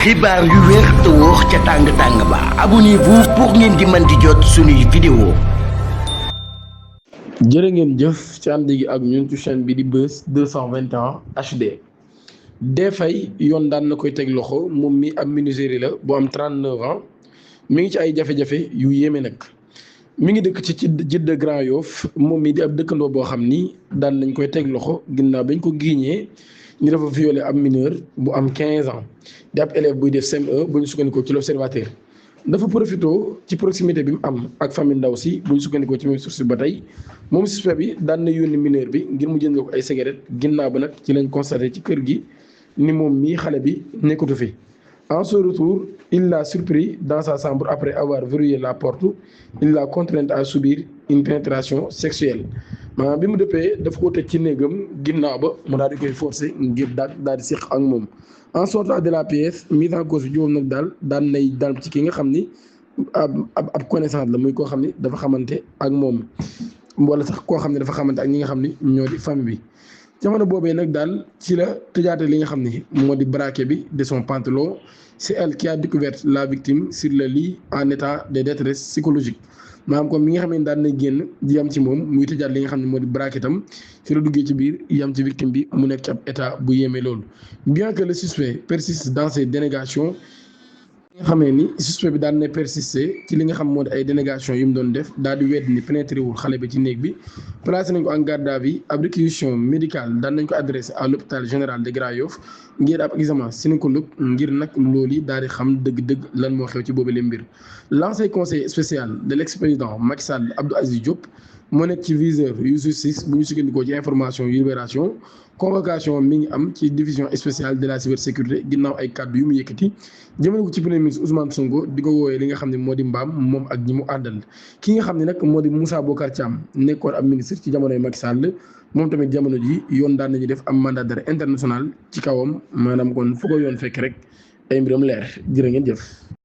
xibaar yu wér te wóor ca tàng ba abonnez-vous pour ngeen di mën di jot suñuy vidéo. jërë ngeen jëf ci ànd gi ak ñun ci chaîne bi di Buzz 221 HD. Dé Faye yoon daan na koy teg loxo moom mi ab menuisier la bu am 39 ans mi ngi ci ay jafe-jafe yu yéeme nag. mi ngi dëkk ci Jidda Grand Yoff moom mi di ab dëkkandoo boo xam ni daan nañ koy teg loxo ginnaaw bañ ko giiñee ñu dafa violé ab mineur bu am 15 ans di ab élève buy def CM1 bu ñu sukkandikoo ci l'Observateur. dafa profité ci proximité bi mu am ak famille ndaw si bu ñu sukkandikoo ci même source ba tey moom suspect bi daan na yónni mineur bi ngir mu jëndal ko ay cigarette ginnaaw ba nag ci lañ constaté ci kër gi ni moom mii xale bi nekkatu fi. En son retour, il l'a surpris dans sa chambre après avoir verrouillé la porte. Il l'a contraint à subir une pénétration sexuelle. maanaam bi mu dëppee dafa ko tëj ci néegam ginnaaw ba mu daal di koy forcer ngir daal di séq ak moom. En sortant de la pièce mise en cause bi juróom nag daan nay dal ci ki nga xam ni ab connaissance la muy koo xam ni dafa xamante ak moom wala sax koo xam ne dafa xamante ak ñi nga xam ni ñoo di famille bi. jamono boobee nag daal ci la tëjaate li nga xam ni moo di braquet bi de son pantalon. C'est elle qui a découvert la victime sur le lit en état de détresse psychologique maanaam comme mi nga xam ne daan na génn di yam ci moom muy tëjaat li nga xam ne moo di braquet tam ci la duggee ci biir yam ci victime bi mu nekk ci ab état bu yéeme loolu. Bien que le suspect persiste dans ses dénégations nga xamee ni suspect bi daan na persister ci li nga xam moo di ay dénégation yu mu doon def daal di wedd ni pénétré wul xale bi ci néeg bi placé nañ ko en garde à vue ab réquisition médicale daan nañ ko adressé à l'hôpital général de Grand Yoff ngir ab examen gynécologique ngir nag loolu yi daal di xam dëgg-dëgg lan moo xew ci boobu le mbir. L'ancien conseiller spécial de l'ex-président Macky Sall Abdou Aziz Diop moo nekk ci viseur yu justice bu ñu sukkandikoo ci information yu Libération. Convocation mi ngi am ci division spéciale de la cybersécurité ginnaaw ay kàddu yu mu yëkkati jëmale ko ci premier ministre Ousmane Sonko di ko woowee li nga xam ne moo di mbaam moom ak ñi mu àndal. ki nga xam ne nag moo di Moussa Bocar Thiam nekkoon ab ministre ci jamonoy Macky Sall moom tamit jamono ji yoon daan nañu def am mandat d'arrêt international ci kawam maanaam kon fu ko yoon fekk rek ay mbiram leer jërë ngeen jëf.